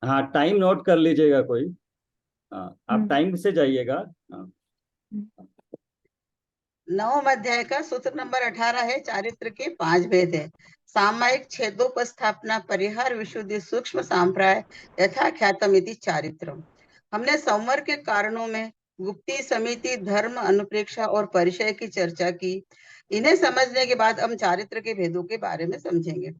हाँ, time note कर लीजिएगा कोई। हाँ, आप हम्म। टाइम से जाइएगा। हाँ। नवम अध्याय का सूत्र नंबर 18 है, चारित्र के 5 भेद है। सामायिक, छेदोपस्थापना, परिहार, विशुद्धि, सूक्ष्म सांप्राय, यथाख्यातम इति चारित्रम। हमने संवर के कारणों में गुप्ती, समिति, धर्म, अनुप्रेक्षा और परिचय की चर्चा की। इन्हें समझने के बाद हम चारित्र के भेदों के बारे में समझेंगे।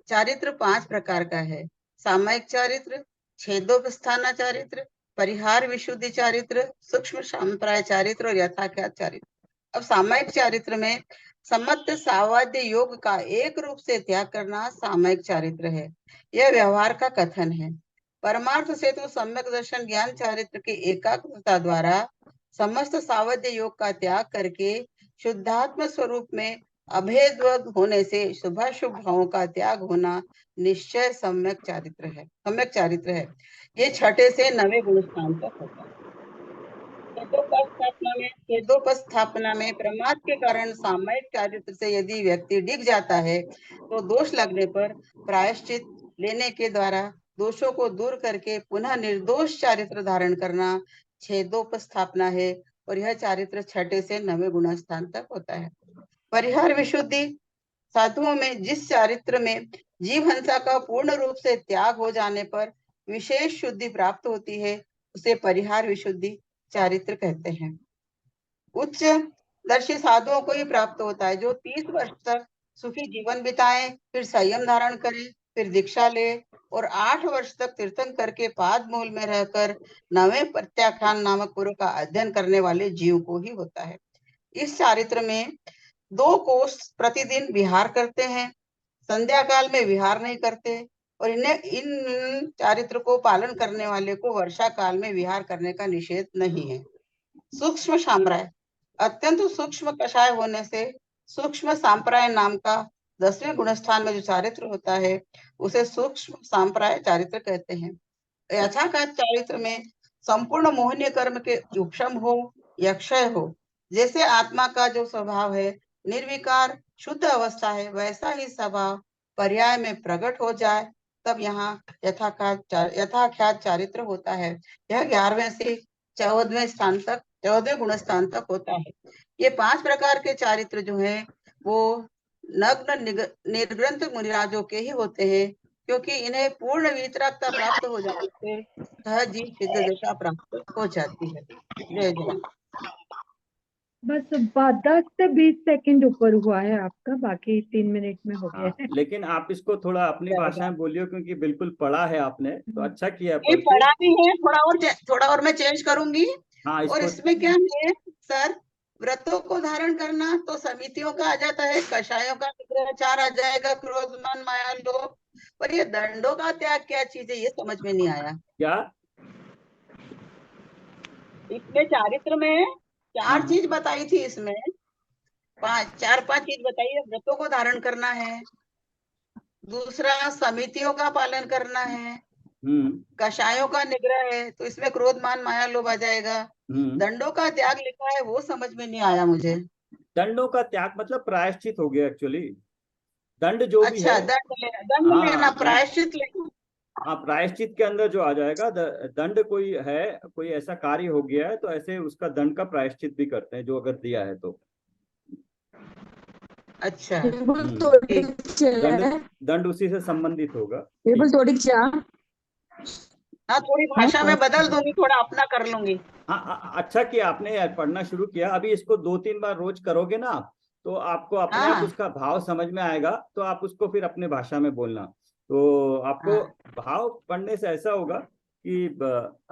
चारित्र 5 प्रकार का है। सामायिक चारित्र, छेदोपस्थाना चारित्र, परिहार विशुद्धि चारित्र, सूक्ष्म सांप्राय चारित्र और यथाख्यात चारित्र। अब सामायिक चारित्र में सम्मत सावाद्य योग का एक रूप से त्याग करना सामायिक चारित्र है। यह व्यवहार का कथन है। परमार्थ से तो सम्यक दर्शन ज्ञान चारित्र की एकाग्रता द्वारा समस्त सावध्य योग का त्याग करके शुद्धात्म स्वरूप में अभेद होने से शुभाशुभ भावों का त्याग होना निश्चय सम्यक चारित्र है। ये छठे से 9वें गुण स्थान तक होता है। छेदोपस्थापना में प्रमाद के कारण सामायिक चारित्र से यदि व्यक्ति डिग जाता है तो दोष लगने पर प्रायश्चित लेने के द्वारा दोषों को दूर करके पुनः निर्दोष चारित्र धारण करना छेदोपस्थापना है। और यह चारित्र छठे से 9वें गुण स्थान तक होता है। परिहार विशुद्धि, साधुओं में जिस चारित्र में जीव हंसा का पूर्ण रूप से त्याग हो जाने पर विशेष शुद्धि प्राप्त होती है, उसे परिहार विशुद्धि चारित्र कहते हैं। उच्च दर्शी साधुओं को ही प्राप्त होता है, जो 30 वर्ष तक सुखी जीवन बिताए, फिर संयम धारण करे, फिर दीक्षा ले और 8 वर्ष तक तीर्थन करके पाद मूल में रहकर 9वें प्रत्याख्यान नामक पूर्व का अध्ययन करने वाले जीव को ही होता है। इस चारित्र में 2 कोष प्रतिदिन विहार करते हैं, संध्या काल में विहार नहीं करते। और इन चारित्र को पालन करने वाले को वर्षा काल में विहार करने का निषेध नहीं है। सूक्ष्म सांप्राय, अत्यंत सूक्ष्म कषाय होने से सूक्ष्म सांप्राय नाम का 10वें गुणस्थान में जो चारित्र होता है उसे सूक्ष्म सांप्राय चारित्र कहते हैं। यथाख्यात चारित्र में संपूर्ण मोहनीय कर्म के उपशम हो या क्षय हो, जैसे आत्मा का जो स्वभाव है निर्विकार शुद्ध अवस्था है, वैसा ही स्वभाव पर्याय में प्रकट हो जाए, तब यहाँ यथाख्यात चारित्र होता है। यह 11वें से 14वें गुण स्थान तक होता है। ये 5 प्रकार के चारित्र जो है वो नग्न निर्ग्रंथ मुनिराजों के ही होते हैं, क्योंकि इन्हें पूर्ण वितरागता प्राप्त हो जाने से सहज ही सिद्ध दशा प्राप्त हो जाती है। जय जय। बस 10 से 20 सेकंड ऊपर हुआ है आपका, बाकी 3 मिनट में हो गया हाँ, है। लेकिन आप इसको थोड़ा अपनी जय भाषा जय। में बोलियो, क्योंकि बिल्कुल पढ़ा है आपने तो हम्म। अच्छा किया ये पढ़ के। पढ़ा भी है, थोड़ा और मैं चेंज करूंगी। हाँ, और इसको। इसमें क्या है सर, व्रतों को धारण करना तो समितियों का आ जाता है, कषायों का निग्रहचार आ जाएगा, क्रोध मान माया लोभ। पर ये दंडों का त्याग क्या चीज है, ये समझ में नहीं आया। क्या? इसमें चारित्र में 4 हाँ। चीज बताई थी, इसमें 4-5 चीज बताई है। व्रतों को धारण करना है, दूसरा समितियों का पालन करना है, हम्म। कषायों का निग्रह है, तो इसमें क्रोध मान माया लोभ आ जाएगा। हम्म। दंडों का त्याग लिखा है, वो समझ में नहीं आया मुझे। दंडों का त्याग मतलब प्रायश्चित हो गया एक्चुअली। दंड जो भी है। अच्छा, दंड लेना, हाँ, दंड। प्रायश्चित लेना। हाँ, प्रायश्चित के अंदर जो आ जाएगा दंड कोई है, कोई ऐसा कार्य हो गया है तो ऐसे उसका दंड का प्रायश्चित भी करते हैं, जो अगर दिया है तो। अच्छा टेबल ठीक। तोड़िक चल दंड रहा है। दंड उसी से संबंधित होगा। टेबल ठीक। तोड़िक चा। हाँ, थोड़ी भाषा में बदल दूंगी, थोड़ा अपना कर लूंगी। हाँ, अच्छा किया आपने पढ़ना शुरू किया। अभी इसको 2-3 बार रोज करोगे ना आप, तो आपको अपने आप हाँ उसका भाव समझ में आएगा, तो आप उसको फिर अपने भाषा में बोलना। तो आपको हाँ। भाव पढ़ने से ऐसा होगा कि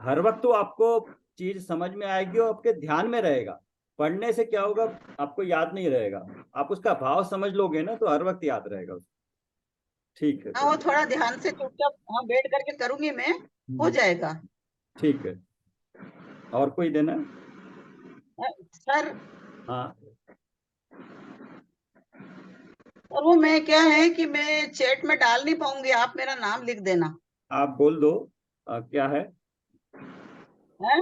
हर वक्त तो आपको चीज समझ में आएगी और आपके ध्यान में रहेगा। पढ़ने से क्या होगा, आपको याद नहीं रहेगा। आप उसका भाव समझ लोगे ना तो हर वक्त याद रहेगा उसको। ठीक है हाँ, तो। वो थोड़ा ध्यान से चुपचाप हाँ बैठ करके करूंगी मैं, हो जाएगा। ठीक है। और कोई देना? सर, हाँ। और वो मैं क्या है कि मैं चैट में डाल नहीं पाऊंगी, आप मेरा नाम लिख देना आप बोल दो। क्या है? है।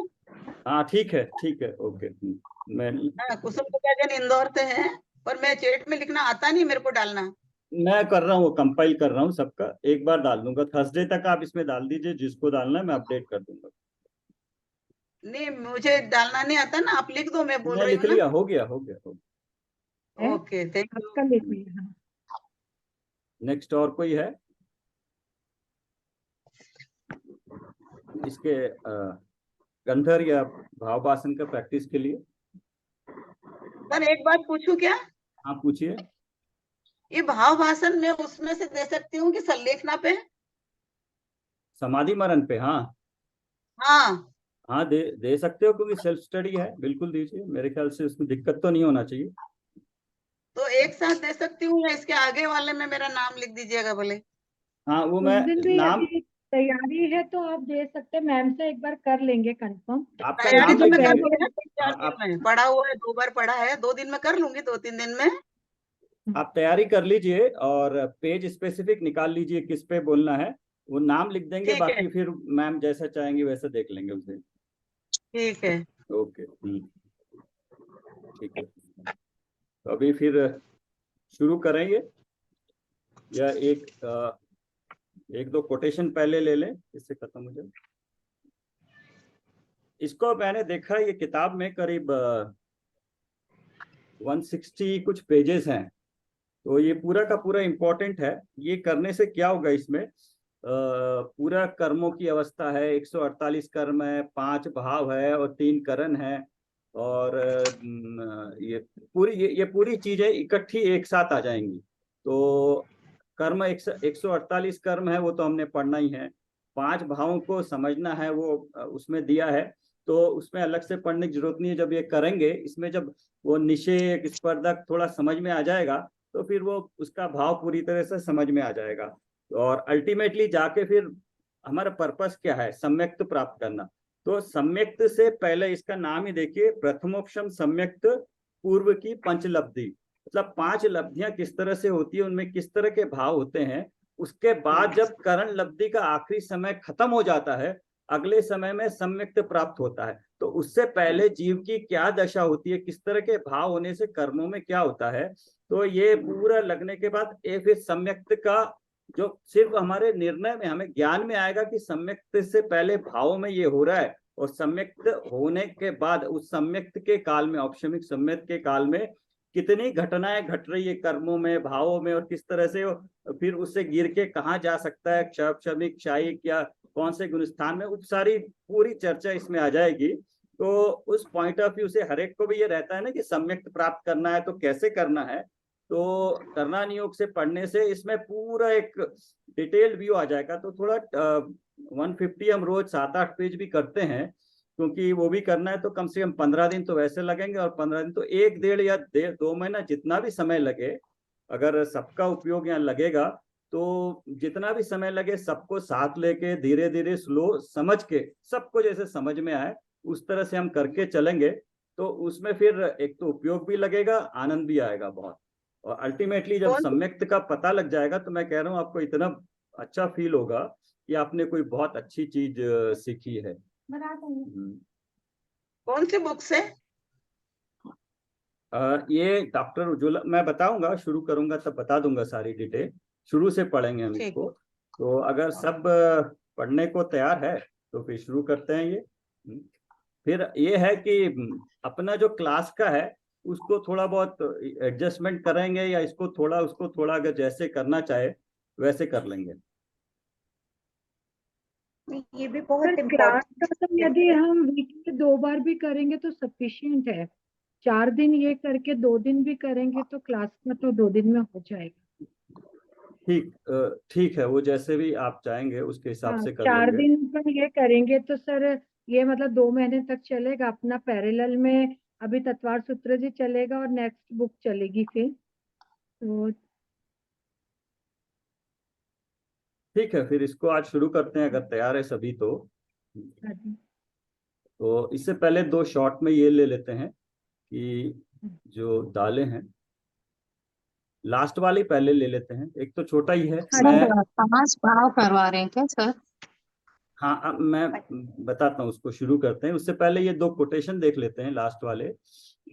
हाँ, ठीक है, ठीक है, ओके। मैं। हाँ, कुसुम तो क्या इंदौर से है, पर मैं चैट में लिखना आता नहीं मेरे को डालना। मैं कर रहा हूँ, कंपाइल कर रहा हूँ सबका, एक बार डाल दूंगा। थर्सडे तक आप इसमें डाल दीजिए, जिसको डालना है मैं अपडेट कर दूंगा। नहीं, मुझे डालना नहीं आता ना, आप लिख दो, मैं बोल मैं रही लिख हूँ ना। लिया, हो गया हो गया हो है ओके, थैंक यू। आपका लिख लिया। हाँ, नेक्स्ट और कोई है इसके गंधर या भावभाषण का प्रैक्टिस के लिए? सर एक बात पूछूं क्या? हाँ पूछिए। ये भाव भाषण में उसमें से दे सकती हूँ कि संलेखना पे? समाधि मरण पे? हाँ हाँ, हाँ, दे सकते हो, क्योंकि सेल्फ स्टडी है, बिल्कुल दीजिए, मेरे ख्याल से उसमें दिक्कत तो नहीं होना चाहिए। तो एक साथ दे सकती हूँ या इसके आगे वाले में मेरा नाम लिख दीजिएगा भले? हाँ वो उस मैं दिन भी नाम, अभी तैयारी है तो आप दे सकते हैं, मैम से एक बार कर लेंगे कंफर्म। आपका तैयारी नाम तो लिख मैं कर दीजिए। लूंगी ना, 3-4 हाँ दिन में पढ़ा हुआ है, 2 बार पढ़ा है, 2 दिन में कर लूंगी, 2-3 दिन में। आप तैयारी कर लीजिए और पेज स्पेसिफिक निकाल लीजिए किस पे बोलना है, वो नाम लिख देंगे, ठीक है, बाकी फिर मैम जैसा चाहेंगे वैसा देख लेंगे उस दिन। ठीक है। ओके, ठीक है। तो अभी फिर शुरू करेंगे, या एक दो कोटेशन पहले ले लें, इससे खत्म हो जाए। इसको मैंने देखा, ये किताब में करीब 160 कुछ पेजेस हैं, तो ये पूरा का पूरा इम्पोर्टेंट है। ये करने से क्या होगा, इसमें पूरा कर्मों की अवस्था है, 148 कर्म है, 5 भाव है और 3 करण है, और ये पूरी चीजें इकट्ठी एक साथ आ जाएंगी। तो कर्म 148 कर्म है, वो तो हमने पढ़ना ही है। 5 भावों को समझना है, वो उसमें दिया है, तो उसमें अलग से पढ़ने की जरूरत नहीं है। जब ये करेंगे, इसमें जब वो निषेक स्पर्धक थोड़ा समझ में आ जाएगा, तो फिर वो उसका भाव पूरी तरह से समझ में आ जाएगा। और अल्टीमेटली जाके फिर हमारा पर्पस क्या है, सम्यक्त प्राप्त करना। तो सम्यक्त से पहले इसका नाम ही देखिए, प्रथमोक्षम सम्यक्त पूर्व की पंचलब्धि, मतलब 5 लब्धियां किस तरह से होती है, उनमें किस तरह के भाव होते हैं। उसके बाद जब करण लब्धि का आखिरी समय खत्म हो जाता है, अगले समय में सम्यक्त प्राप्त होता है। तो उससे पहले जीव की क्या दशा होती है, किस तरह के भाव होने से कर्मों में क्या होता है, तो ये पूरा लगने के बाद ये फिर सम्यक्त का, जो सिर्फ हमारे निर्णय में, हमें ज्ञान में आएगा कि सम्यक्त से पहले भावों में ये हो रहा है, और सम्यक्त होने के बाद उस सम्यक्त के काल में, औपशमिक सम्यक्त के काल में कितनी घटनाएं घट रही है कर्मों में, भावों में, और किस तरह से फिर उससे गिर के कहाँ जा सकता है, क्षमिक क्षायिक, या कौन से गुणस्थान में, उस सारी पूरी चर्चा इसमें आ जाएगी। तो उस पॉइंट ऑफ व्यू से हर एक को भी ये रहता है ना कि सम्यक्त प्राप्त करना है तो कैसे करना है। तो करना नियोग से पढ़ने से इसमें पूरा एक डिटेल्ड व्यू आ जाएगा। तो थोड़ा 150 हम रोज 7-8 पेज भी करते हैं, क्योंकि वो भी करना है, तो कम से कम 15 दिन तो वैसे लगेंगे, और 15 दिन तो 1-1.5 या 2 महीना, जितना भी समय लगे, अगर सबका उपयोग यहाँ लगेगा, तो जितना भी समय लगे सबको साथ लेके धीरे धीरे स्लो समझ के, सबको जैसे समझ में आए उस तरह से हम करके चलेंगे, तो उसमें फिर एक तो उपयोग भी लगेगा, आनंद भी आएगा बहुत। और अल्टीमेटली जब कौन सम्यक्त का पता लग जाएगा, तो मैं कह रहा हूँ आपको इतना अच्छा फील होगा कि आपने कोई बहुत अच्छी चीज सीखी है। कौन सी बुक से? ये डॉक्टर उज्ज्वला, मैं बताऊंगा, शुरू करूंगा तब बता दूंगा सारी डिटेल, शुरू से पढ़ेंगे हम ठीक इसको। है। तो अगर सब पढ़ने को तैयार है तो फिर शुरू करते हैं ये। फिर ये है कि अपना जो क्लास का है उसको थोड़ा बहुत एडजस्टमेंट करेंगे, या इसको थोड़ा उसको थोड़ा, अगर जैसे करना चाहे वैसे कर लेंगे। ये भी बहुत सर क्लास इम्पोर्टेंट का तो यदि हम वीक में 2 बार भी करेंगे तो सफिशिएंट है। 4 दिन ये करके 2 दिन भी करेंगे तो क्लास का तो 2 दिन में हो जाएगा। ठीक है, वो जैसे भी आप चाहेंगे उसके हिसाब हाँ, से कर 4 लेंगे। दिन पर ये करेंगे तो सर ये मतलब 2 महीने तक चलेगा अपना पैरेलल में। अभी तत्वार सूत्र जी चलेगा और नेक्स्ट बुक चलेगी फिर। तो ठीक है, फिर इसको आज शुरू करते हैं, अगर तैयार है सभी तो। हाँ जी। तो इससे पहले 2 शॉर्ट में ये ले लेते हैं कि जो दालें हैं, लास्ट वाली पहले ले लेते हैं, एक तो छोटा ही है। हाँ मैं, जी। सर, 5 भाव करवा रहे हैं क्या सर? हाँ अब मैं बताता हूँ, उसको शुरू करते हैं। उससे पहले ये 2 कोटेशन देख लेते हैं लास्ट वाले।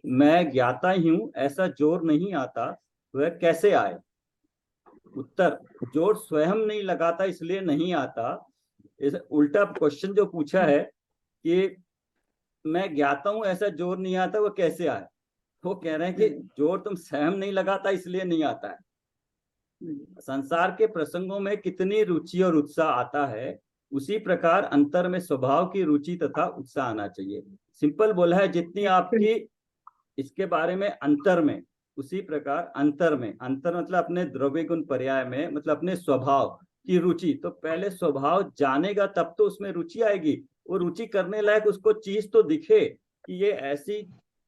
मैं ज्ञाता ही हूँ, ऐसा जोर नहीं आता, वह कैसे आए। उत्तर, जोर स्वयं नहीं लगाता इसलिए नहीं आता। इस उल्टा क्वेश्चन जो पूछा है कि मैं ज्ञाता हूं ऐसा जोर नहीं आता, वो कैसे आए? वो कह रहे हैं कि जोर तुम स्वयं नहीं लगाता इसलिए नहीं आता है। संसार के प्रसंगों में कितनी रुचि और उत्साह आता है, उसी प्रकार अंतर में स्वभाव की रुचि तथा उत्साह आना चाहिए। सिंपल बोला है, जितनी आपकी इसके बारे में अंतर में, उसी प्रकार अंतर में, अंतर मतलब अपने द्रव्य गुण पर्याय में, मतलब अपने स्वभाव की रुचि। तो पहले स्वभाव जानेगा तब तो उसमें रुचि आएगी। वो रुचि करने लायक उसको चीज तो दिखे कि ये ऐसी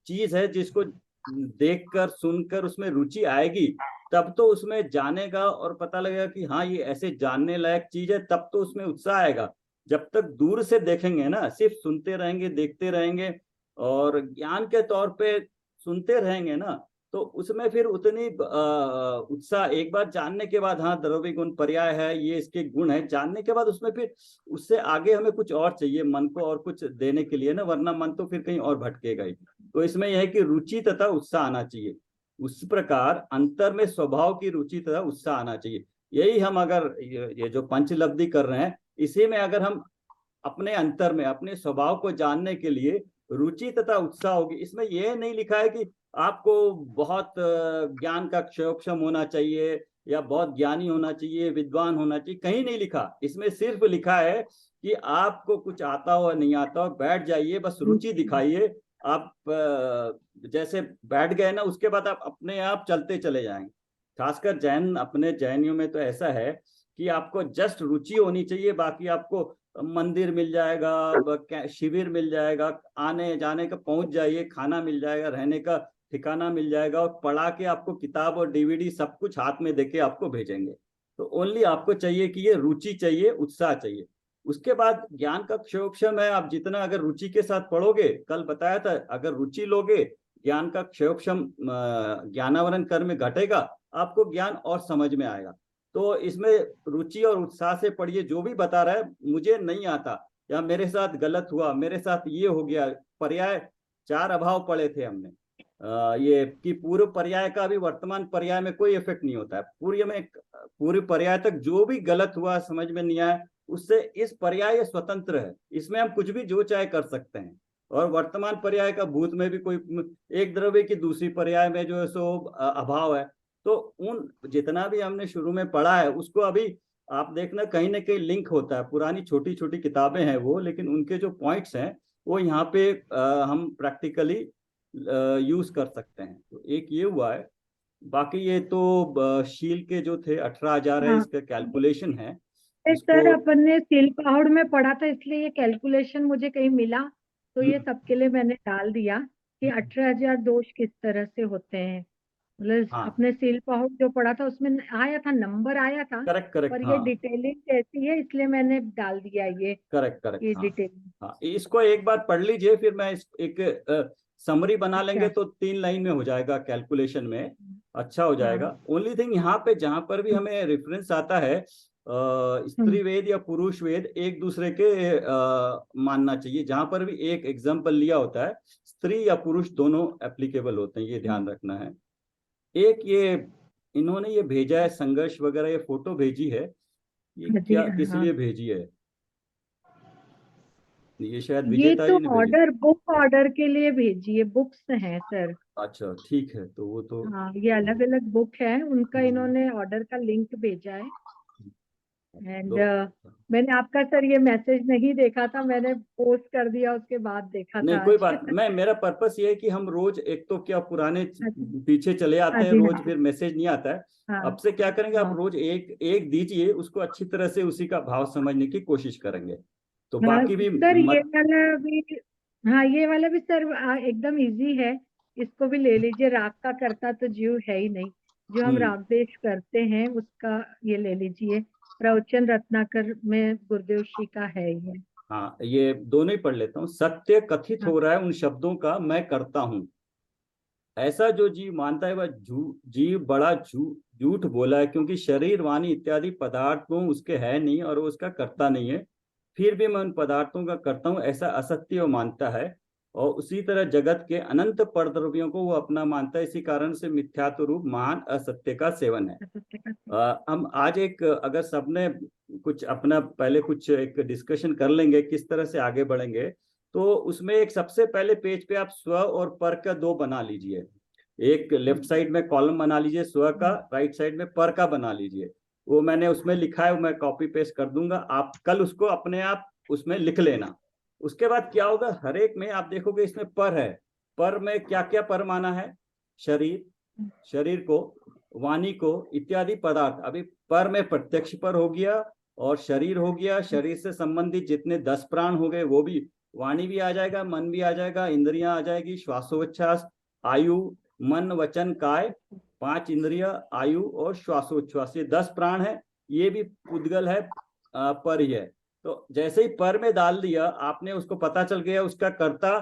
चीज है जिसको देखकर सुनकर उसमें रुचि आएगी, तब तो उसमें जानेगा और पता लगेगा कि हाँ ये ऐसे जानने लायक चीज है, तब तो उसमें उत्साह आएगा। जब तक दूर से देखेंगे ना, सिर्फ सुनते रहेंगे, देखते रहेंगे और ज्ञान के तौर पे सुनते रहेंगे ना, तो उसमें फिर उतनी उत्साह, एक बार जानने के बाद हाँ द्रव्य गुण पर्याय है, ये इसके गुण है, जानने के बाद उसमें फिर उससे आगे हमें कुछ और चाहिए, मन को और कुछ देने के लिए ना, वरना मन तो फिर कहीं और भटकेगा ही। तो इसमें यह है कि रुचि तथा उत्साह आना चाहिए। उस प्रकार अंतर में स्वभाव की रुचि तथा उत्साह आना चाहिए। यही हम अगर ये जो पंचलब्धि कर रहे हैं, इसी में अगर हम अपने अंतर में अपने स्वभाव को जानने के लिए रुचि तथा उत्साह होगी। इसमें यह नहीं लिखा है कि आपको बहुत ज्ञान का क्षयोक्षम होना चाहिए या बहुत ज्ञानी होना चाहिए, विद्वान होना चाहिए, कहीं नहीं लिखा। इसमें सिर्फ लिखा है कि आपको कुछ आता हो नहीं आता हो, बैठ जाइए, बस रुचि दिखाइए। आप जैसे बैठ गए ना, उसके बाद आप अपने आप चलते चले जाएंगे। खासकर जैन, अपने जैनियों में तो ऐसा है कि आपको जस्ट रुचि होनी चाहिए, बाकी आपको मंदिर मिल जाएगा, शिविर मिल जाएगा, आने जाने का पहुंच जाइए, खाना मिल जाएगा, रहने का ठिकाना मिल जाएगा, और पढ़ा के आपको किताब और डीवीडी सब कुछ हाथ में देके आपको भेजेंगे। तो ओनली आपको चाहिए कि ये रुचि चाहिए, उत्साह चाहिए। उसके बाद ज्ञान का क्षयोक्षम है, आप जितना अगर रुचि के साथ पढ़ोगे, कल बताया था, अगर रुचि लोगे ज्ञान का क्षयोक्षम ज्ञानावरण कर्म में घटेगा, आपको ज्ञान और समझ में आएगा। तो इसमें रुचि और उत्साह से पढ़िए। जो भी बता रहा है मुझे नहीं आता या मेरे साथ गलत हुआ, मेरे साथ ये हो गया, पर्याय 4 अभाव पढ़े थे हमने, ये कि पूर्व पर्याय का भी वर्तमान पर्याय में कोई इफेक्ट नहीं होता है। पूर्व पर्याय तक जो भी गलत हुआ, समझ में नहीं आया, उससे इस पर्याय स्वतंत्र है, इसमें हम कुछ भी जो चाहे कर सकते हैं। और वर्तमान पर्याय का भूत में भी कोई एक द्रव्य की दूसरी पर्याय में जो है सो अभाव है। तो उन जितना भी हमने शुरू में पढ़ा है उसको अभी आप देखना कहीं ना कहीं लिंक होता है। पुरानी छोटी छोटी किताबें हैं वो, लेकिन उनके जो पॉइंट्स हैं वो यहाँ पे हम प्रैक्टिकली यूज कर सकते हैं। तो एक ये हुआ है। बाकी ये तो शील के जो थे 18,000 है, हाँ। इसका कैलकुलेशन है। सर इसको अपन ने सील पहाड़ में पढ़ा था, इसलिए ये कैलकुलेशन मुझे कहीं मिला, तो ये सबके लिए मैंने डाल दिया कि 18,000 दोष किस तरह से होते हैं। मतलब हाँ, अपने सील पहाड़ जो पढ़ा था उसमें आया था, नंबर आया था, करेक्ट करेक्ट, पर ये हाँ डिटेलिंग कैसी है इसलिए मैंने डाल दिया ये करेक्ट करेक्ट, हाँ डिटेलिंग। हाँ। इसको एक बार पढ़ लीजिए, फिर मैं एक समरी बना लेंगे अच्छा। तो 3 लाइन में हो जाएगा कैलकुलेशन में, अच्छा हो जाएगा। हाँ। ओनली थिंग यहाँ पे जहां पर भी हमें रेफरेंस आता है, स्त्री वेद या पुरुष वेद एक दूसरे के मानना चाहिए। जहां पर भी एक एग्जाम्पल लिया होता है, स्त्री या पुरुष दोनों एप्लीकेबल होते हैं, ये ध्यान रखना है। एक ये इन्होंने ये भेजा है संघर्ष वगैरह, ये फोटो भेजी है, ये हाँ जी, क्या किस हाँ। लिए भेजी है? ये शायद ये विजेता तो जी ने भेजी। ऑर्डर, बुक ऑर्डर के लिए भेजी है, बुक्स हैं सर। अच्छा ठीक है, तो वो तो हाँ, ये अलग अलग बुक है उनका, हम्म, इन्होंने ऑर्डर का लिंक भेजा है। एंड दो मैंने आपका सर ये मैसेज नहीं देखा था, मैंने पोस्ट कर दिया उसके बाद देखा नहीं था कोई आज। बात नहीं। मेरा पर्पस ये है कि हम रोज एक तो क्या पुराने हाँ जी, पीछे चले हाँ आते हैं, जी, रोज हाँ फिर मैसेज नहीं आता है। हाँ अब से क्या करेंगे, आप हाँ रोज एक एक दीजिए, उसको अच्छी तरह से उसी का भाव समझने की कोशिश करेंगे, तो हाँ बाकी भी सर, ये मत। वाला भी, हाँ ये वाला भी सर एकदम इजी है, इसको भी ले लीजिए। राग का करता तो जीव है ही नहीं, जो हम हम्म, राग देश करते हैं उसका ये ले लीजिए। प्रवचन रत्नाकर में गुरुदेव श्री का है ये। हाँ ये दोनों ही पढ़ लेता हूँ। सत्य कथित हाँ हो रहा है उन शब्दों का मैं करता हूँ, ऐसा जो जीव मानता है वह जीव बड़ा झूठ बोला है, क्योंकि शरीर वाणी इत्यादि पदार्थों उसके है नहीं और वो उसका करता नहीं है। फिर भी मैं उन पदार्थों का करता हूँ, ऐसा असत्य वो मानता है। और उसी तरह जगत के अनंत परद्रव्यों को वो अपना मानता है, इसी कारण से मिथ्यात्व रूप महान असत्य का सेवन है। हम आज एक अगर सबने कुछ अपना पहले कुछ एक डिस्कशन कर लेंगे किस तरह से आगे बढ़ेंगे, तो उसमें एक सबसे पहले पेज पे आप स्व और पर का दो बना लीजिए। एक लेफ्ट साइड में कॉलम बना लीजिए स्व का, राइट साइड में पर का बना लीजिए। वो मैंने उसमें लिखा है, मैं कॉपी पेस्ट कर दूंगा, आप कल उसको अपने आप उसमें लिख लेना। उसके बाद क्या होगा, हर एक में आप देखोगे इसमें पर है। पर में क्या क्या पर माना है, शरीर, शरीर को, वाणी को, इत्यादि पदार्थ। अभी पर में प्रत्यक्ष पर हो गया और शरीर हो गया, शरीर से संबंधित जितने 10 प्राण हो गए वो भी, वाणी भी आ जाएगा, मन भी आ जाएगा, इंद्रियां आ जाएगी, श्वासोच्छ्वास, आयु, मन, वचन, काय, 5 इंद्रिया, आयु और श्वासोच्छ्वास, ये 10 प्राण है। ये भी पुद्गल है, पर ही है। तो जैसे ही पर में डाल दिया आपने, उसको पता चल गया उसका कर्ता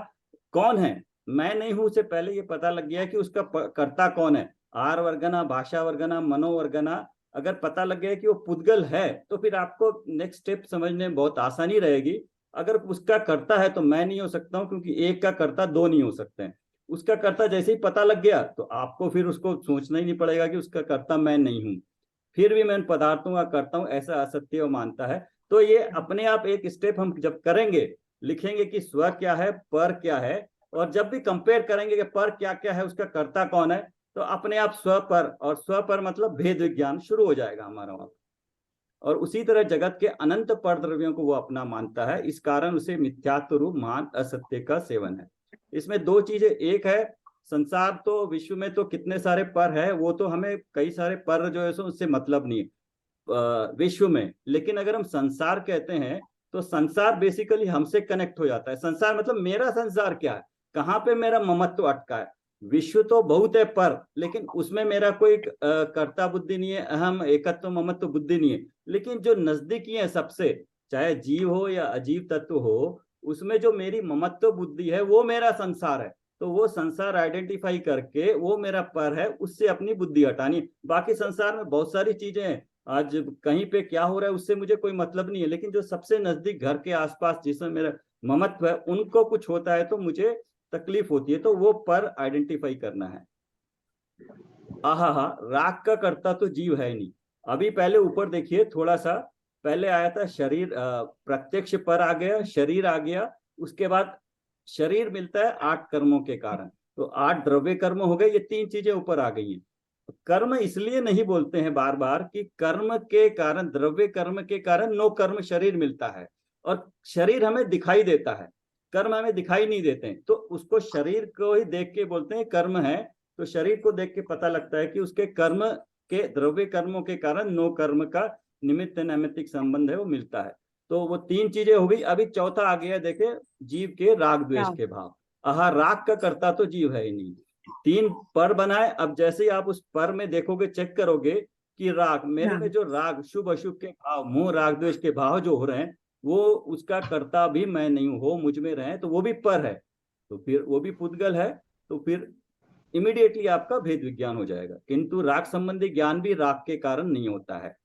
कौन है। मैं नहीं हूं, उससे पहले ये पता लग गया कि उसका कर्ता कौन है। आर वर्गना, भाषा वर्गना, मनोवर्गना, अगर पता लग गया कि वो पुद्गल है तो फिर आपको नेक्स्ट स्टेप समझने में बहुत आसानी रहेगी। अगर उसका कर्ता है तो मैं नहीं हो सकता हूं, क्योंकि एक का कर्ता दो नहीं हो सकते हैं। उसका कर्ता जैसे ही पता लग गया तो आपको फिर उसको सोचना ही नहीं पड़ेगा कि उसका कर्ता मैं नहीं हूं। फिर भी मैं इन पदार्थों का करता हूं, ऐसा असत्य वो मानता है। तो ये अपने आप एक स्टेप हम जब करेंगे, लिखेंगे कि स्व क्या है, पर क्या है, और जब भी कंपेयर करेंगे कि पर क्या क्या है, उसका कर्ता कौन है, तो अपने आप स्व पर, और स्व पर मतलब भेद विज्ञान शुरू हो जाएगा हमारा वहां। और उसी तरह जगत के अनंत परद्रव्यों को वो अपना मानता है, इस कारण उसे मिथ्यात्व रूप महान असत्य का सेवन है। इसमें दो चीजें, एक है संसार, तो विश्व में तो कितने सारे पर है, वो तो हमें कई सारे पर जो है सो उससे मतलब नहीं है विश्व में। लेकिन अगर हम संसार कहते हैं तो संसार बेसिकली हमसे कनेक्ट हो जाता है। संसार मतलब मेरा संसार क्या है, कहाँ पे मेरा ममत्व अटका है। विश्व तो बहुत है पर, लेकिन उसमें मेरा कोई कर्ता बुद्धि नहीं है, अहम एकत्व ममत्व बुद्धि नहीं है। लेकिन जो नजदीकी है सबसे, चाहे जीव हो या अजीव तत्व हो, उसमें जो मेरी ममत्व बुद्धि है वो मेरा संसार है। तो वो संसार आइडेंटिफाई करके वो मेरा पर है, उससे अपनी बुद्धि हटानी। बाकी संसार में बहुत सारी चीजें हैं, आज कहीं पे क्या हो रहा है उससे मुझे कोई मतलब नहीं है, लेकिन जो सबसे नजदीक घर के आसपास जिसमें मेरा ममत्व है, उनको कुछ होता है तो मुझे तकलीफ होती है, तो वो पर आइडेंटिफाई करना है। आहा, राग का कर्ता तो जीव है नहीं। अभी पहले ऊपर देखिए थोड़ा सा, पहले आया था शरीर, प्रत्यक्ष पर आ गया, शरीर आ गया, उसके बाद शरीर मिलता है 8 कर्मों के कारण, तो 8 द्रव्य कर्म हो गए, ये 3 चीजें ऊपर आ गई हैं। कर्म इसलिए नहीं बोलते हैं बार बार कि कर्म के कारण, द्रव्य कर्म के कारण नो कर्म शरीर मिलता है, और शरीर हमें दिखाई देता है, कर्म हमें दिखाई नहीं देते हैं। तो उसको शरीर को ही देख के बोलते हैं कर्म है। तो शरीर को देख के पता लगता है कि उसके कर्म के, द्रव्य कर्मों के कारण नो कर्म का निमित्त नैमित्तिक संबंध है वो मिलता है। तो वो 3 चीजें हो गई। अभी चौथा आ गया, देखे, जीव के राग द्वेष के भाव। आहा, राग का कर्ता तो जीव है ही नहीं। 3 पर बनाए। अब जैसे ही आप उस पर में देखोगे, चेक करोगे कि राग, मेरे में जो राग, शुभ अशुभ के भाव, मोह राग द्वेष के भाव जो हो रहे हैं, वो उसका कर्ता भी मैं नहीं हूं, हो मुझ में रहे, तो वो भी पर है, तो फिर वो भी पुद्गल है। तो फिर इमीडिएटली आपका भेद विज्ञान हो जाएगा। किंतु राग संबंधी ज्ञान भी राग के कारण नहीं होता है।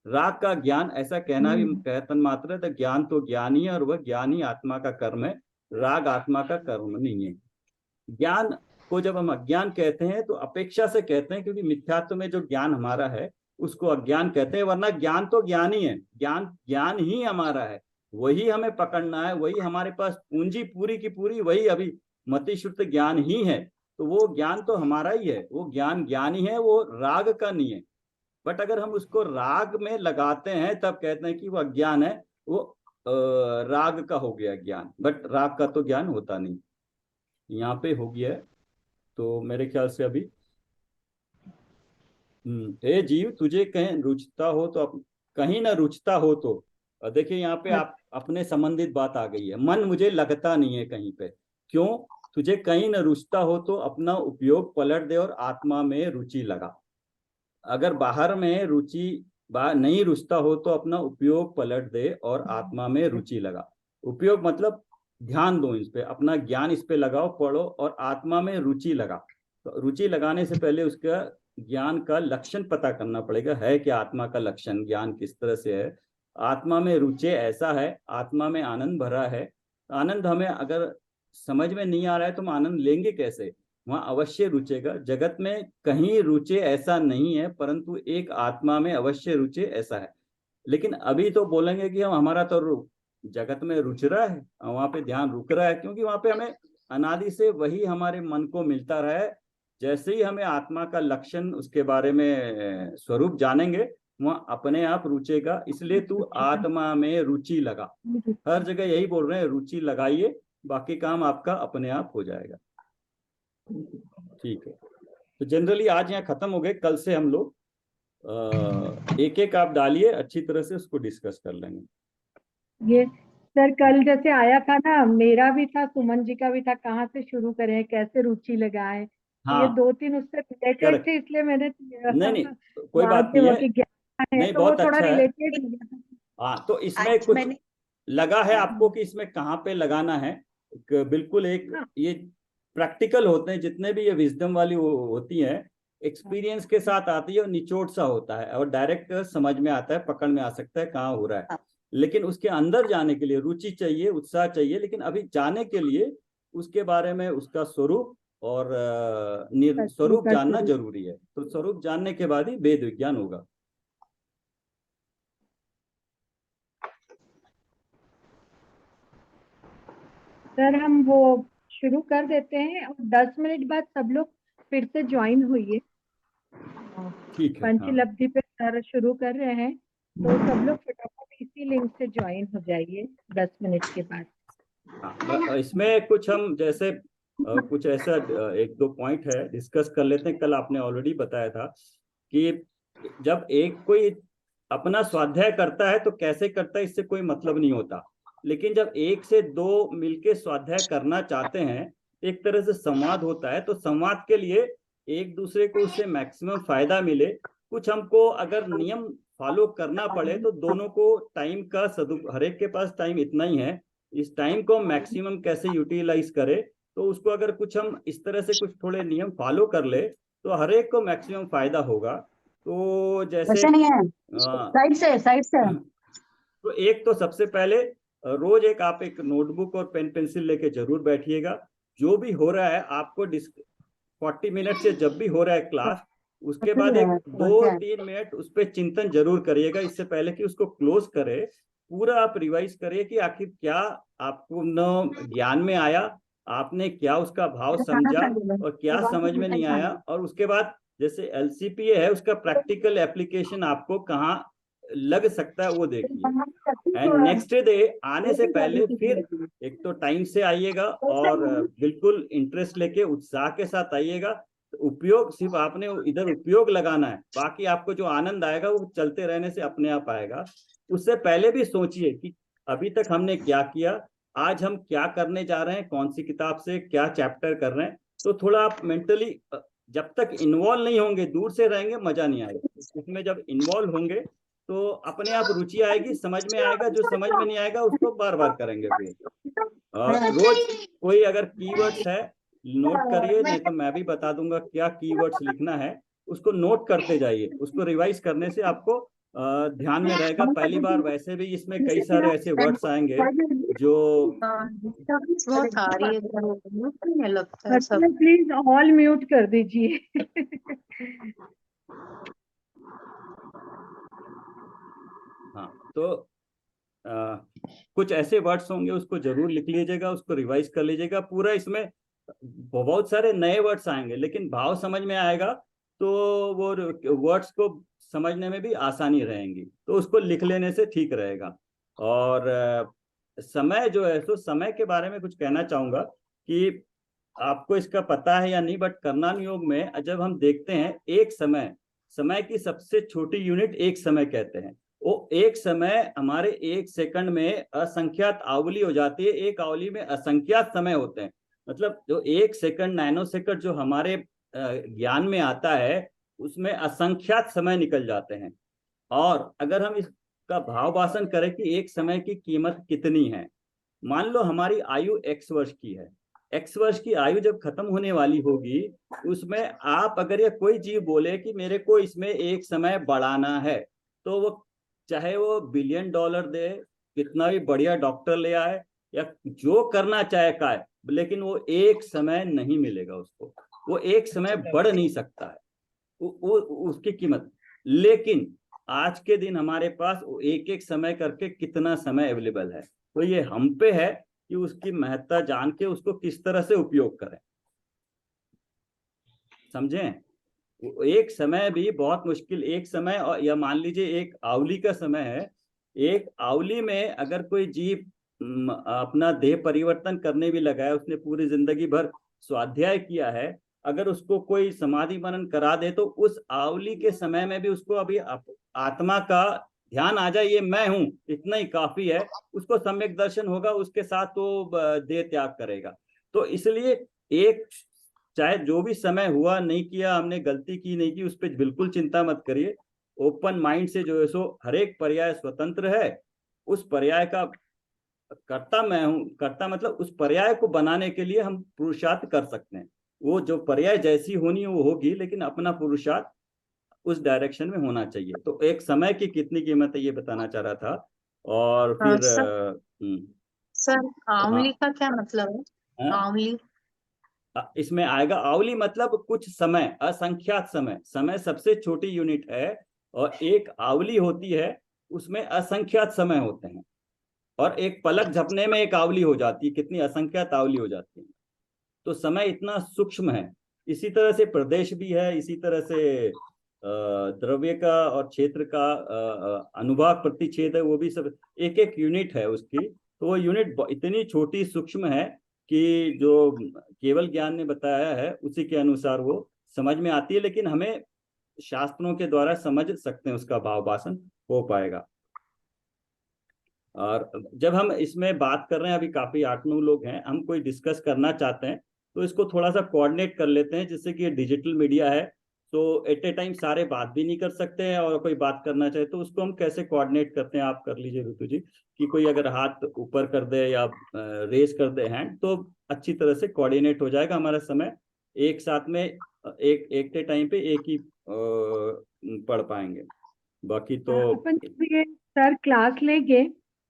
राग का ज्ञान, ऐसा कहना भी कहतन मात्र है, तो ज्ञान तो ज्ञान ही है, और वह ज्ञान ही आत्मा का कर्म है, राग आत्मा का कर्म नहीं है। ज्ञान को जब हम अज्ञान कहते हैं तो अपेक्षा से कहते हैं, क्योंकि मिथ्यात्व में जो ज्ञान हमारा है उसको अज्ञान कहते हैं, वरना ज्ञान तो ज्ञान ही है, ज्ञान ज्ञान ही हमारा है, वही हमें पकड़ना है, वही हमारे पास पूंजी पूरी की पूरी, वही अभी मति शुद्ध ज्ञान ही है। तो वो ज्ञान तो हमारा ही है, वो ज्ञान ज्ञान ही है, वो राग का नहीं है। बट अगर हम उसको राग में लगाते हैं तब कहते हैं कि वो अज्ञान है, वो राग का हो गया ज्ञान, बट राग का तो ज्ञान होता नहीं। यहाँ पे हो गया है, तो मेरे ख्याल से अभी हे जीव, तुझे कहीं रुचता हो तो कहीं ना रुचता हो तो, देखिए यहाँ पे आप अपने संबंधित बात आ गई है। मन मुझे लगता नहीं है कहीं पे, क्यों? तुझे कहीं न रुचता हो तो अपना उपयोग पलट दे और आत्मा में रुचि लगा। अगर बाहर में रुचि नहीं रुचता हो तो अपना उपयोग पलट दे और आत्मा में रुचि लगा। उपयोग मतलब ध्यान दो इस पे, अपना ज्ञान इस पे लगाओ, पढ़ो और आत्मा में रुचि लगा। तो रुचि लगाने से पहले उसका ज्ञान का लक्षण पता करना पड़ेगा, है क्या आत्मा का लक्षण, ज्ञान किस तरह से है। आत्मा में रुचि ऐसा है, आत्मा में आनंद भरा है। आनंद हमें अगर समझ में नहीं आ रहा है तो हम आनंद लेंगे कैसे? वहां अवश्य रुचेगा। जगत में कहीं रुचे ऐसा नहीं है, परंतु एक आत्मा में अवश्य रुचे ऐसा है। लेकिन अभी तो बोलेंगे कि हम हमारा तो जगत में रुच रहा है, वहां पे ध्यान रुक रहा है, क्योंकि वहां पे हमें अनादि से वही हमारे मन को मिलता रहा है। जैसे ही हमें आत्मा का लक्षण, उसके बारे में स्वरूप जानेंगे, वहां अपने आप रुचेगा। इसलिए तू आत्मा में रुचि लगा। हर जगह यही बोल रहे हैं, रुचि लगाइए, बाकी काम आपका अपने आप हो जाएगा। ठीक है, तो जनरली आज यहाँ खत्म हो गए। कल से हम लोग एक एक आप डालिए, अच्छी तरह से उसको डिस्कस कर लेंगे। ये सर कल जैसे आया था ना, मेरा भी था, सुमन जी का भी था, कहाँ से शुरू करें, कैसे रुचि लगाएं। तो ये हाँ, 2-3 उससे रिलेटेड करेक्ट। थे, इसलिए मैंने नहीं नहीं, कोई बात बाद में नहीं वो है। कि ज्ञान है नहीं, तो वो बहुत थोड़ा अच्छा है। रिलेटेड। हाँ, तो इसमें आज कुछ मैंने लगा है आपको कि इसमें कहाँ पे लगाना है? बिल्कुल एक ये प्रैक्टिकल होते हैं जितने भी ये विजडम वाली होती हैं, एक्सपीरियंस के साथ आती है और निचोड़ सा होता है और डायरेक्ट समझ में आता है, पकड़ में आ सकता है कहाँ हो रहा है। लेकिन उसके अंदर जाने के लिए रुचि चाहिए, उत्साह चाहिए। लेकिन अभी जाने के लिए उसके बारे में, उसका स्वरूप और स्वरूप जानना जरूरी है। तो स्वरूप जानने के बाद ही वेद विज्ञान होगा। सर हम वो शुरू कर देते हैं और 10 मिनट बाद सब लोग फिर से ज्वाइन होइए। ठीक है। हाँ, पंचलब्धि पे सर शुरू कर रहे हैं, तो सब लोग फटाफट इसी लिंक से ज्वाइन हो जाइए 10 मिनट के बाद। हाँ, इसमें कुछ हम जैसे कुछ ऐसा एक दो पॉइंट है, डिस्कस कर लेते हैं। कल आपने ऑलरेडी बताया था कि जब एक कोई अपना स्वाध्याय करता है तो कैसे करता है इससे कोई मतलब नहीं होता। लेकिन जब एक से दो मिलके स्वाध्याय करना चाहते हैं, एक तरह से संवाद होता है। तो संवाद के लिए एक दूसरे को उससे मैक्सिमम फायदा मिले, कुछ हमको अगर नियम फॉलो करना पड़े तो दोनों को टाइम का हर एक के पास टाइम इतना ही है, इस टाइम को मैक्सिमम कैसे यूटिलाइज करे। तो उसको अगर कुछ हम इस तरह से कुछ थोड़े नियम फॉलो कर ले तो हर एक को मैक्सिमम फायदा होगा। तो जैसे वैसे नहीं है, साइड से तो एक तो सबसे पहले रोज आप एक नोटबुक और पेन पेंसिल लेके जरूर बैठिएगा। जो भी हो रहा है आपको 40 मिनट से जब भी हो रहा है क्लास, उसके बाद एक 2-3 मिनट उस पर चिंतन जरूर करिएगा, इससे पहले कि उसको क्लोज करे। पूरा आप रिवाइज करिए कि आखिर क्या आपको न ज्ञान में आया, आपने क्या उसका भाव समझा और क्या समझ में नहीं आया। और उसके बाद जैसे LCPA है, उसका प्रैक्टिकल एप्लीकेशन आपको कहाँ लग सकता है वो देखिए। एंड नेक्स्ट डे आने से पहले फिर एक तो टाइम से आइएगा और बिल्कुल इंटरेस्ट लेके उत्साह के साथ आइएगा। तो उपयोग सिर्फ आपने इधर उपयोग लगाना है, बाकी आपको जो आनंद आएगा वो चलते रहने से अपने आप आएगा। उससे पहले भी सोचिए कि अभी तक हमने क्या किया, आज हम क्या करने जा रहे हैं, कौन सी किताब से क्या चैप्टर कर रहे हैं। तो थोड़ा आप मेंटली जब तक इन्वॉल्व नहीं होंगे, दूर से रहेंगे, मजा नहीं आएगा। उसमें जब इन्वॉल्व होंगे तो अपने आप रुचि आएगी, समझ में आएगा। जो समझ में नहीं आएगा उसको बार बार करेंगे फिर। रोज कोई अगर कीवर्ड्स है नोट करिए, नहीं तो मैं भी बता दूंगा क्या कीवर्ड्स लिखना है, उसको नोट करते जाइए। उसको रिवाइज करने से आपको ध्यान में रहेगा। पहली बार वैसे भी इसमें कई सारे ऐसे वर्ड्स आएंगे जो बहुत आ रही है, लगता है सब। प्लीज ऑल म्यूट कर दीजिए। हाँ, तो कुछ ऐसे वर्ड्स होंगे, उसको जरूर लिख लीजिएगा, उसको रिवाइज कर लीजिएगा पूरा। इसमें बहुत सारे नए वर्ड्स आएंगे, लेकिन भाव समझ में आएगा तो वो वर्ड्स को समझने में भी आसानी रहेंगी। तो उसको लिख लेने से ठीक रहेगा। और समय जो है, तो समय के बारे में कुछ कहना चाहूंगा कि आपको इसका पता है या नहीं, बट कर्नान योग में जब हम देखते हैं एक समय की सबसे छोटी यूनिट एक समय कहते हैं। वो एक समय हमारे एक सेकंड में असंख्यात आवली हो जाती है। एक आवली में असंख्यात समय होते हैं। मतलब जो एक सेकंड, नैनो सेकंड जो हमारे ज्ञान में आता है, उसमें असंख्यात समय निकल जाते हैं। और अगर हम इसका भाव भाषण करें कि एक समय की कीमत कितनी है, मान लो हमारी आयु X वर्ष की है। X वर्ष की आयु जब खत्म होने वाली होगी, उसमें आप अगर या कोई जीव बोले कि मेरे को इसमें एक समय बढ़ाना है, तो वो चाहे वो $1 बिलियन दे, कितना भी बढ़िया डॉक्टर ले आए, या जो करना चाहे काय, लेकिन वो एक समय नहीं मिलेगा उसको, वो एक समय बढ़ नहीं सकता है उसकी कीमत। लेकिन आज के दिन हमारे पास एक एक समय करके कितना समय अवेलेबल है, तो ये हम पे है कि उसकी महत्ता जान के उसको किस तरह से उपयोग करें, समझें। एक समय भी बहुत मुश्किल, एक समय, और या मान लीजिए एक आवली का समय है, एक आवली में अगर कोई जीव अपना देह परिवर्तन करने भी लगा है, उसने पूरी जिंदगी भर स्वाध्याय किया है, अगर उसको कोई समाधि मनन करा दे तो उस आवली के समय में भी उसको अभी आत्मा का ध्यान आ जाए, ये मैं हूं, इतना ही काफी है, उसको सम्यक दर्शन होगा, उसके साथ तो देह त्याग करेगा। तो इसलिए एक, चाहे जो भी समय हुआ, नहीं किया हमने, गलती की नहीं की, उस पर बिल्कुल चिंता मत करिए। ओपन माइंड से जो है सो हर एक पर्याय स्वतंत्र है, उस पर्याय का कर्ता मैं हूं, कर्ता मतलब उस पर्याय को बनाने के लिए हम पुरुषार्थ कर सकते हैं। वो जो पर्याय जैसी होनी है वो होगी, लेकिन अपना पुरुषार्थ उस डायरेक्शन में होना चाहिए। तो एक समय की कितनी कीमत है ये बताना चाह रहा था। और फिर सर आंवली हाँ, का क्या मतलब है? आंवली इसमें आएगा आवली मतलब कुछ समय, असंख्यात समय, समय सबसे छोटी यूनिट है, और एक आवली होती है, उसमें असंख्यात समय होते हैं, और एक पलक झपने में एक आवली हो जाती है, कितनी असंख्यात आवली हो जाती है। तो समय इतना सूक्ष्म है। इसी तरह से प्रदेश भी है, इसी तरह से द्रव्य का और क्षेत्र का अनुभाग प्रतिच्छेद है, वो भी सब एक एक यूनिट है उसकी। तो वो यूनिट इतनी छोटी सूक्ष्म है कि जो केवल ज्ञान ने बताया है उसी के अनुसार वो समझ में आती है, लेकिन हमें शास्त्रों के द्वारा समझ सकते हैं, उसका भाव भाषण हो पाएगा। और जब हम इसमें बात कर रहे हैं, अभी काफी 8-9 लोग हैं, हम कोई डिस्कस करना चाहते हैं तो इसको थोड़ा सा कोऑर्डिनेट कर लेते हैं, जिससे कि ये डिजिटल मीडिया है, तो एट ए टाइम सारे बात भी नहीं कर सकते हैं, और कोई बात करना चाहे तो उसको हम कैसे कोऑर्डिनेट करते हैं, आप कर लीजिए ऋतु जी, कि कोई अगर हाथ ऊपर कर दे या रेज कर दे हैंड, तो अच्छी तरह से कोऑर्डिनेट हो जाएगा हमारा समय, एक साथ में एक टाइम पे एक ही पढ़ पाएंगे। बाकी तो अपन ये सर क्लास लेंगे,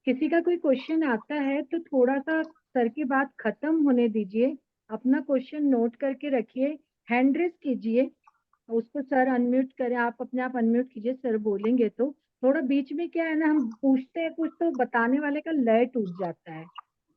किसी का कोई क्वेश्चन आता है तो थोड़ा सा सर की बात खत्म होने दीजिए, अपना क्वेश्चन नोट करके रखिए, हैंड रेस कीजिए, उसको सर अनम्यूट करें, आप अपने आप अनम्यूट कीजिए, सर बोलेंगे तो थोड़ा बीच में क्या है ना, हम पूछते हैं कुछ तो बताने वाले का लय टूट जाता है,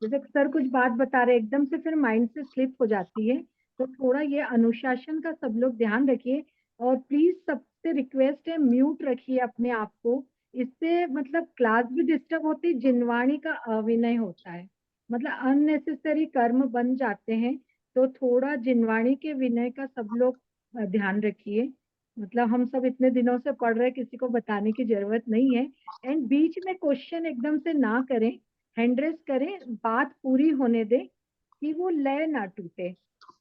जैसे सर कुछ बात बता रहे एकदम से फिर माइंड से स्लिप हो जाती है। तो थोड़ा ये अनुशासन का सब लोग ध्यान रखिए, और प्लीज सबसे रिक्वेस्ट है म्यूट रखिए अपने आप को, इससे मतलब क्लास भी डिस्टर्ब होती है, जिनवाणी का अविनय होता है, मतलब अननेसेसरी कर्म बन जाते हैं। तो थोड़ा जिनवाणी के विनय का सब लोग ध्यान रखिए, मतलब हम सब इतने दिनों से पढ़ रहे हैं, किसी को बताने की जरूरत नहीं है। एंड बीच में क्वेश्चन एकदम से ना करें, हैंड रेस करें, बात पूरी होने दें कि वो लय ना टूटे।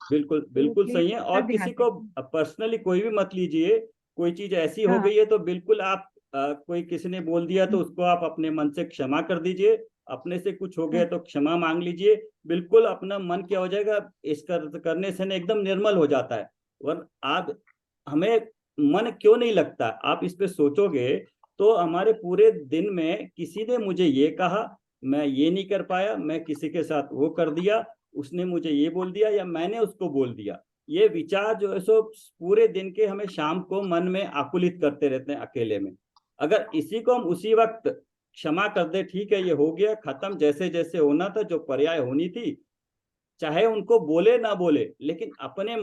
बिल्कुल तो बिल्कुल प्लीज सही है। इसका और ध्यान किसी को रखें। पर्सनली कोई भी मत लीजिए, कोई चीज ऐसी हो हाँ। गई है तो बिल्कुल आप कोई किसी ने बोल दिया तो उसको आप अपने मन से क्षमा कर दीजिए, अपने से कुछ हो गया हाँ। तो क्षमा मांग लीजिए, बिल्कुल अपना मन क्या हो जाएगा, इस करने से ना एकदम निर्मल हो जाता है। वरना आप, हमें मन क्यों नहीं लगता, आप इस पे सोचोगे तो हमारे पूरे दिन में किसी ने मुझे ये कहा, मैं ये नहीं कर पाया, मैं किसी के साथ वो कर दिया, उसने मुझे ये बोल दिया या मैंने उसको बोल दिया, ये विचार जो है सो पूरे दिन के हमें शाम को मन में आकुलित करते रहते हैं अकेले में। अगर इसी को हम उसी वक्त क्षमा कर दे, ठीक है ये हो गया खत्म, जैसे जैसे होना था, जो पर्याय होनी थी, चाहे उनको बोले ना बोले, लेकिन अपने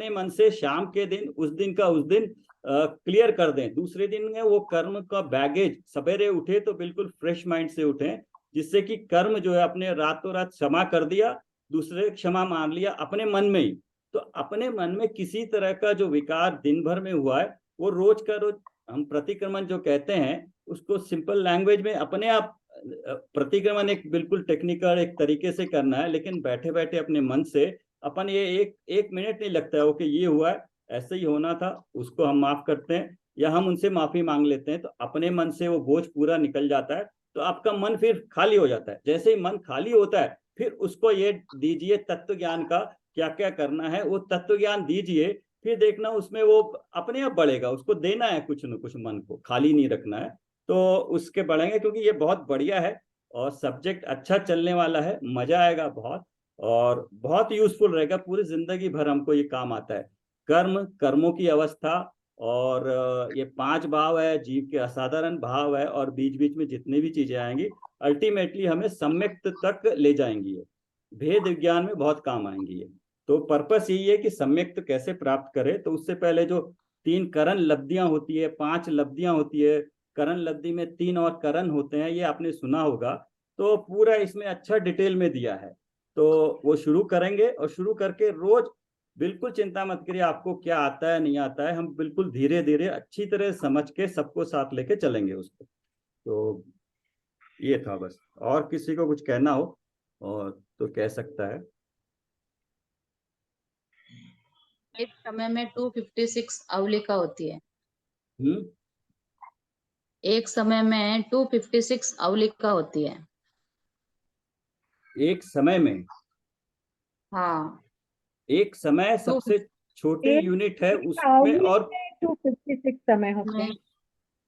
मन से शाम के दिन, उस दिन का उस दिन क्लियर कर दें, दूसरे दिन में वो कर्म का बैगेज, सवेरे उठे तो बिल्कुल फ्रेश माइंड से उठें, जिससे कि कर्म जो है अपने रातों रात क्षमा कर दिया, दूसरे क्षमा मान लिया अपने मन में ही। तो अपने मन में किसी तरह का जो विकार दिन भर में हुआ है, वो रोज का रोज, हम प्रतिक्रमण जो कहते हैं उसको सिंपल लैंग्वेज में अपने आप, प्रतिक्रमण एक बिल्कुल टेक्निकल एक तरीके से करना है, लेकिन बैठे बैठे अपने मन से अपन, ये एक एक मिनट नहीं लगता है, ओके ये हुआ है, ऐसे ही होना था, उसको हम माफ करते हैं या हम उनसे माफी मांग लेते हैं, तो अपने मन से वो बोझ पूरा निकल जाता है। तो आपका मन फिर खाली हो जाता है, जैसे ही मन खाली होता है फिर उसको ये दीजिए तत्व ज्ञान का, क्या क्या करना है वो तत्व ज्ञान दीजिए, फिर देखना उसमें वो अपने आप बढ़ेगा, उसको देना है कुछ न कुछ, मन को खाली नहीं रखना है, तो उसके बढ़ेंगे, क्योंकि ये बहुत बढ़िया है। और सब्जेक्ट अच्छा चलने वाला है, मजा आएगा बहुत, और बहुत यूजफुल रहेगा, पूरी जिंदगी भर हमको ये काम आता है। कर्म, कर्मों की अवस्था, और ये 5 भाव है, जीव के असाधारण भाव है, और बीच बीच में जितनी भी चीजें आएंगी अल्टीमेटली हमें सम्यक तक ले जाएंगी। ये भेद विज्ञान में बहुत काम आएंगी। ये तो पर्पस यही है कि सम्यक कैसे प्राप्त करें। तो उससे पहले जो 3 करण लब्धियां होती है, 5 लब्धियां होती है, करण लब्धि में 3 और करण होते हैं, ये आपने सुना होगा। तो पूरा इसमें अच्छा डिटेल में दिया है। तो वो शुरू करेंगे, और शुरू करके रोज, बिल्कुल चिंता मत करिए आपको क्या आता है नहीं आता है, हम बिल्कुल धीरे धीरे अच्छी तरह समझ के सबको साथ लेके चलेंगे उसको। तो ये था बस, और किसी को कुछ कहना हो और तो कह सकता है। एक समय में 256 अवलिका होती है। हम्म। एक समय में 256 अवलिका होती है। एक समय में, हाँ, एक समय टू सबसे छोटी एक यूनिट है, उसमें आवली और में 256 समय होते नहीं, हैं।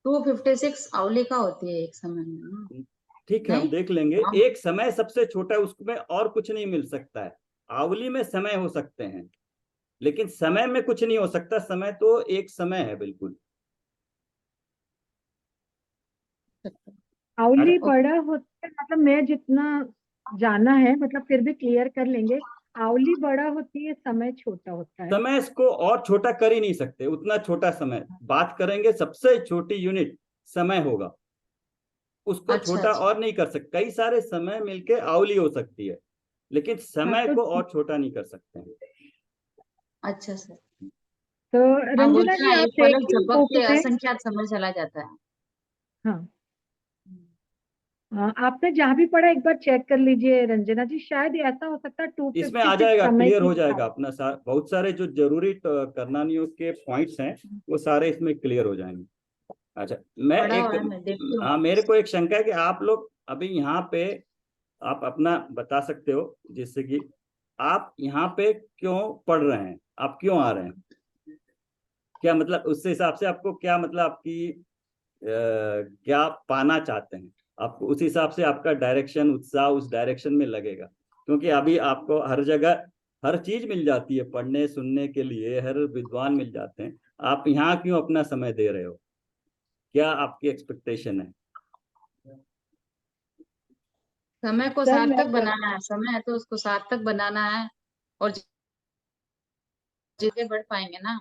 256 अवलिका होती है एक समय में ना। ठीक है, हम नहीं, देख लेंगे। हम एक समय सबसे छोटा है, उसमें और कुछ नहीं मिल सकता है। आवली में समय हो सकते हैं, लेकिन समय में कुछ नहीं हो सकता। समय तो एक समय है बिल्कुल। आवली अरे, बड़ा होता है, मतलब मैं जितना जाना है, मतलब फिर भी क्लियर कर लेंगे। आवली बड़ा होती है, समय छोटा होता है। समय इसको और छोटा कर ही नहीं सकते, उतना छोटा समय बात करेंगे, सबसे छोटी यूनिट समय होगा, उसको अच्छा छोटा अच्छा और नहीं कर सकते। कई सारे समय मिलके आवली हो सकती है, लेकिन हाँ समय तो को और छोटा नहीं कर सकते हैं। अच्छा सर। तो हाँ, रंजना बोलते जी, ना आप एक पलक देखिए झपक बुक के में। असंख्यात समय चला जाता है। हाँ, आपने जहाँ भी पढ़ा एक बार चेक कर लीजिए रंजना जी, शायद ऐसा हो सकता है टू इसमें फिफ्टी आ सिक्स जाएगा, समय क्लियर की हो जाएगा बात। अपना बहुत सारे जो जरूरी करनानियों के पॉइंट्स हैं, वो सारे इसमें क्लियर हो जाएंगे। अच्छा, मैं पढ़ा हुआ एक, है, मैं देखती हूँ हाँ, मेरे वापस। को एक शंका है कि आप लोग अभी यहाँ पे, आप अपना बता सकते हो, जिससे कि आप यहाँ पे क्यों पढ़ रहे हैं, आप क्यों आ रहे हैं, क्या मतलब, उससे हिसाब से आपको क्या मतलब, आपकी क्या पाना चाहते हैं, आपको उस हिसाब से आपका डायरेक्शन, उत्साह उस डायरेक्शन में लगेगा। क्योंकि अभी आपको हर जगह हर चीज मिल जाती है, पढ़ने सुनने के लिए हर विद्वान मिल जाते हैं, आप यहाँ क्यों अपना समय दे रहे हो, क्या आपकी एक्सपेक्टेशन है? समय को सर मैं सार्थक बनाना है, समय है तो उसको सार्थक बनाना है, और जितने बढ़ पाएंगे ना।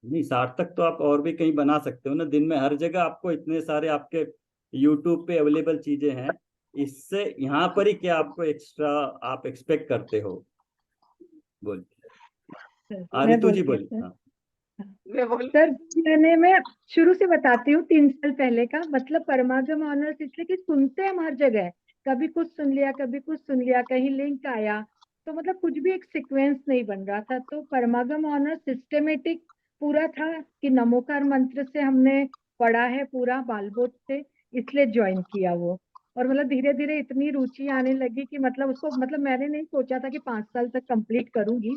नहीं, सार्थक तो आप और भी कहीं बना सकते हो ना, दिन में हर जगह आपको इतने सारे आपके यूट्यूब पे अवेलेबल चीजें हैं, इससे यहाँ पर ही क्या आपको एक्स्ट्रा आप एक्सपेक्ट करते हो? बोल, मैं आदित्य जी बोलती हूँ बोलिए। सर। हाँ। हाँ। मैं बोल सर, मैं शुरू से बताती हूँ, 3 साल पहले का मतलब परमागम ऑनर्स, इसलिए कि सुनते हैं हम हर जगह, कभी कुछ सुन लिया कभी कुछ सुन लिया, कहीं लिंक आया, तो मतलब कुछ भी एक सीक्वेंस नहीं बन रहा था। तो परमागम ऑनर्स सिस्टेमेटिक पूरा था कि नमोकार मंत्र से हमने पढ़ा है पूरा बालबोध से, इसलिए ज्वाइन किया वो। और मतलब धीरे धीरे इतनी रुचि आने लगी कि मतलब उसको, मतलब मैंने नहीं सोचा था कि 5 साल तक कंप्लीट करूंगी,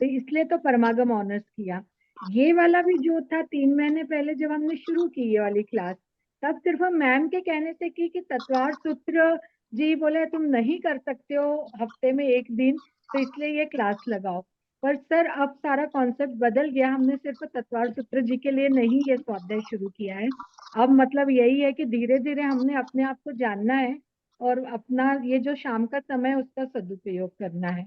तो इसलिए तो परमागम ऑनर्स किया। ये वाला भी जो था 3 महीने पहले जब हमने शुरू की ये वाली क्लास, तब सिर्फ हम मैम के कहने से की कि तत्वार सूत्र जी बोले तुम नहीं कर सकते हो हफ्ते में एक दिन, तो इसलिए ये क्लास लगाओ। पर सर अब सारा कॉन्सेप्ट बदल गया, हमने सिर्फ तत्वार सूत्र जी के लिए नहीं ये स्वाध्याय शुरू किया है। अब मतलब यही है कि धीरे धीरे हमने अपने आप को जानना है, और अपना ये जो शाम का समय है उसका सदुपयोग करना है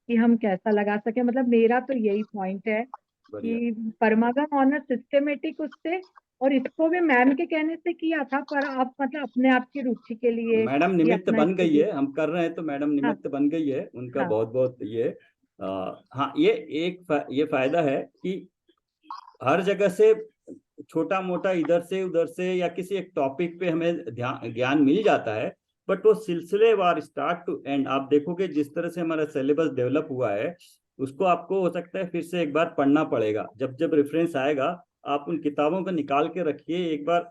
कि हम कैसा लगा सके। मतलब मेरा तो यही पॉइंट है बढ़िया। कि परमागम ऑनर सिस्टेमेटिक उससे, और इसको भी मैम के कहने से किया था, पर आप मतलब अपने आप की रुचि के लिए मैडम ये निमित्त अपना बन गई स्टडी। है, हम कर रहे हैं तो मैडम हाँ निमित्त बन गई है, उनका हाँ बहुत बहुत ये हाँ, ये ये फायदा है कि हर जगह से छोटा मोटा इधर से उधर से या किसी एक टॉपिक पे हमें ध्यान ज्ञान मिल जाता है, बट वो सिलसिलेवार स्टार्ट टू एंड आप देखोगे, जिस तरह से हमारा सिलेबस डेवलप हुआ है, उसको आपको हो सकता है फिर से एक बार पढ़ना पड़ेगा। जब जब रेफरेंस आएगा, आप उन किताबों को निकाल के रखिए एक बार।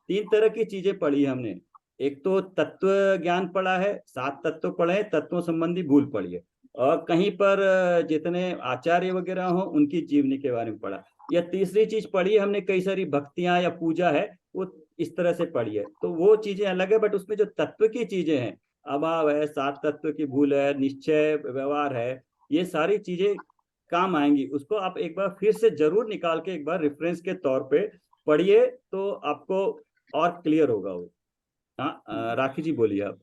3 तरह की चीजें पढ़ी हमने, एक तो तत्व ज्ञान पढ़ा है, 7 तत्व पढ़े हैं, तत्वों संबंधी भूल पढ़ी है, और कहीं पर जितने आचार्य वगैरह हो उनकी जीवनी के बारे में पढ़ा, या तीसरी चीज पढ़ी हमने कई सारी भक्तियां या पूजा है, वो इस तरह से पढ़िए। तो वो चीजें अलग है, बट उसमें जो तत्व की चीजें हैं, अभाव है, सात तत्व की भूल है, निश्चय व्यवहार है, ये सारी चीजें काम आएंगी। उसको आप एक बार फिर से जरूर निकाल के एक बार रेफरेंस के तौर पे पढ़िए, तो आपको और क्लियर होगा वो। हाँ, राखी जी बोलिए आप।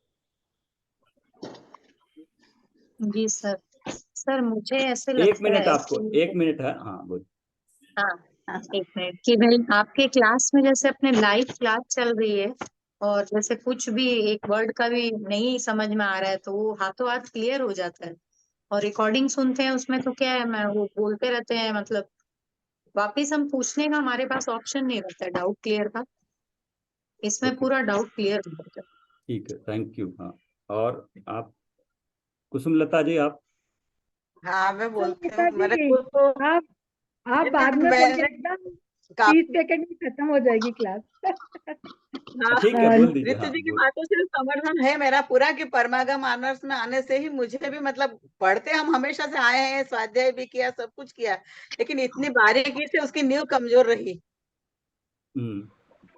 जी सर। सर मुझे ऐसे एक लगता मिनट, है आपको कि 1 मिनट है। हाँ बोलिए। हाँ, एक मिनट कि भाई आपके क्लास में जैसे अपने लाइव क्लास चल रही है, और जैसे कुछ भी एक वर्ड का भी नहीं समझ में आ रहा है तो वो हाथों हाथ क्लियर हो जाता है। और रिकॉर्डिंग सुनते हैं उसमें तो क्या है, मैं वो बोलते रहते हैं, मतलब वापिस हम पूछने का हमारे पास ऑप्शन नहीं रहता है डाउट क्लियर का। इसमें ओके, पूरा डाउट क्लियर हो जाता है। ठीक है, थैंक यू। हाँ, और आप कुसुमलता जी, आप। हाँ मैं बोलती हूँ, सुनीता मेरे जी, को तो आप आप बाद में बोलिए, मैंने एकदम काफी 30 सेकंड में खत्म हो जाएगी क्लास। हाँ ठीक है, बोल दीजिए। रितु हाँ जी की बोल। बातों से समर्थन है मेरा पूरा कि परमागम आनर्स में आने से ही मुझे भी मतलब पढ़ते हम हमेशा से आए हैं, स्वाध्याय भी किया, सब कुछ किया, लेकिन इतनी बारीकी से उसकी नींव कमजोर रही।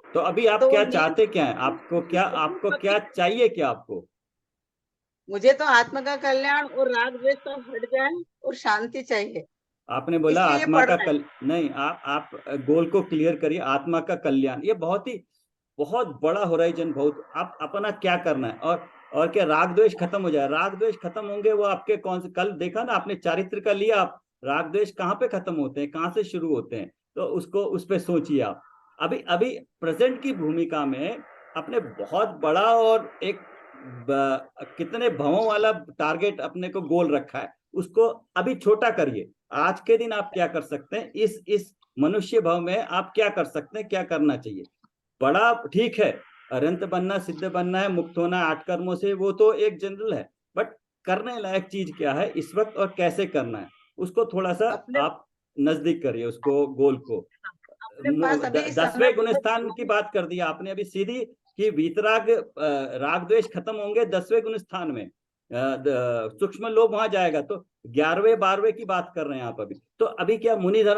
तो अभी आप तो वो क्या नींव चाहते क्या है, आपको क्या चाहिए, क्या आपको? मुझे तो आत्मा का कल्याण और राग द्वेष सब हट जाए और शांति चाहिए, आपने बोला इसलिए ये आत्मा का पढ़ना है। नहीं, आप गोल को क्लियर करिए, आत्मा का कल्याण, ये बहुत बड़ा होराइजन, बहुत आप अपना क्या करना है, और क्या राग द्वेष खत्म हो जाए। राग द्वेष खत्म होंगे वो आपके कौन से, कल देखा ना आपने चारित्र का लिया, आप राग द्वेष कहाँ पे खत्म होते हैं, कहाँ से शुरू होते हैं, तो उसको उस पे सोचिए आप। अभी अभी प्रेजेंट की भूमिका में अपने बहुत बड़ा और एक कितने भवों वाला टारगेट अपने को गोल रखा है, उसको अभी छोटा करिए। आज के दिन आप क्या कर सकते हैं, इस मनुष्य भव में आप क्या कर सकते हैं, क्या करना चाहिए। बड़ा ठीक है, अनंत बनना, सिद्ध बनना है, मुक्त होना है 8 कर्मों से, वो तो एक जनरल है, बट करने लायक चीज क्या है इस वक्त और कैसे करना है, उसको थोड़ा सा अपने आप नजदीक करिए उसको, गोल को। अपने पास अभी समय 10वें गुण बहुत स्थान कम की है। बात कर दी आपने अभी सीधी, कि वीतराग राग द्वेष खत्म होंगे 10वें गुण स्थान में, सूक्ष्म लोभ वहां जाएगा, तो 11वें 12वें की बात कर रहे हैं आप अभी। तो अभी क्या मुनि धर्म